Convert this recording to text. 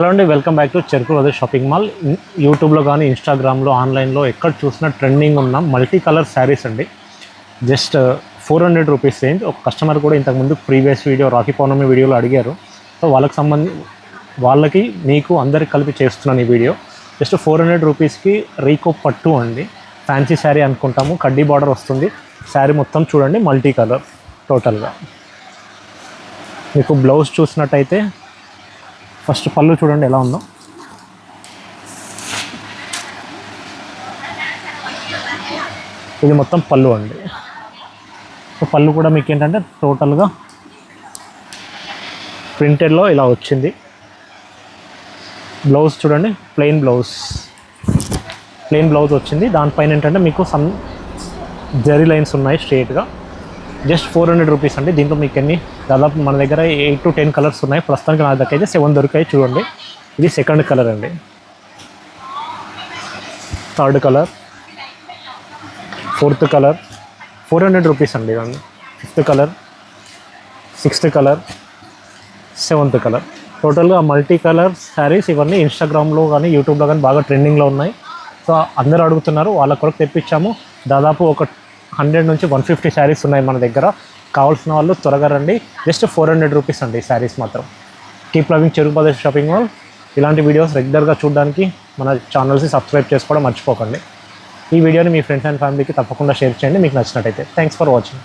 Hello అండి, welcome back to చెరుకు brothers shopping mall. యూట్యూబ్లో కానీ ఇన్స్టాగ్రామ్లో ఆన్లైన్లో ఎక్కడ చూసినా ట్రెండింగ్ ఉన్న మల్టీ కలర్ శారీస్ అండి. Just 400 rupees range. ఒక కస్టమర్ కూడా ఇంతకుముందు ప్రీవియస్ వీడియో రాఖీ పౌర్ణమి వీడియోలో అడిగారు. సో వాళ్ళకి మీకు అందరికి కలిపి చేస్తున్నాను ఈ వీడియో. జస్ట్ 400 రూపీస్కి రీకో పట్టు అండి. ఫ్యాన్సీ శారీ అనుకుంటాము, కడ్డీ బార్డర్ వస్తుంది. శారీ మొత్తం చూడండి మల్టీ కలర్ టోటల్గా. మీకు బ్లౌజ్ చూసినట్టయితే ఫస్ట్ పళ్ళు చూడండి ఎలా ఉందో. ఇది మొత్తం పళ్ళు అండి. పళ్ళు కూడా మీకు ఏంటంటే టోటల్గా ప్రింటెడ్లో ఇలా వచ్చింది. బ్లౌజ్ చూడండి, ప్లెయిన్ బ్లౌజ్ వచ్చింది. దానిపైన ఏంటంటే మీకు సమ్ జరీ లైన్స్ ఉన్నాయి స్ట్రేట్గా. జస్ట్ 400 రూపీస్ అండి. దీంట్లో మీకు దాదాపు మన దగ్గర 8 to 10 కలర్స్ ఉన్నాయి. ప్రస్తుతానికి నా దగ్గర అయితే 7 దొరికాయి చూడండి. ఇది సెకండ్ కలర్ అండి, third colour, fourth colour. 400 rupees అండి ఇవన్నీ. Fifth colour, sixth colour, seventh colour. టోటల్గా మల్టీ కలర్ శారీస్ ఇవన్నీ ఇన్స్టాగ్రామ్లో కానీ యూట్యూబ్లో కానీ బాగా ట్రెండింగ్లో ఉన్నాయి. సో అందరూ అడుగుతున్నారు, వాళ్ళ కొరకు తెప్పించాము. దాదాపు ఒక 100 నుంచి 150 శారీస్ ఉన్నాయి మన దగ్గర. కావాల్సిన వాళ్ళు త్వరగా రండి. జస్ట్ 400 రూపీస్ అండి శారీస్ మాత్రం. కీప్ లవింగ్ చెరుకు బ్రదర్స్ షాపింగ్ మాల్. ఇలాంటి వీడియోస్ రెగ్యులర్గా చూడడానికి మన ఛానల్స్ని సబ్స్క్రైబ్ చేసుకోవడం మర్చిపోకండి. ఈ వీడియోని మీ ఫ్రెండ్స్ అండ్ ఫ్యామిలీకి తప్పకుండా షేర్ చేయండి మీకు నచ్చినట్టయితే. Thanks for watching.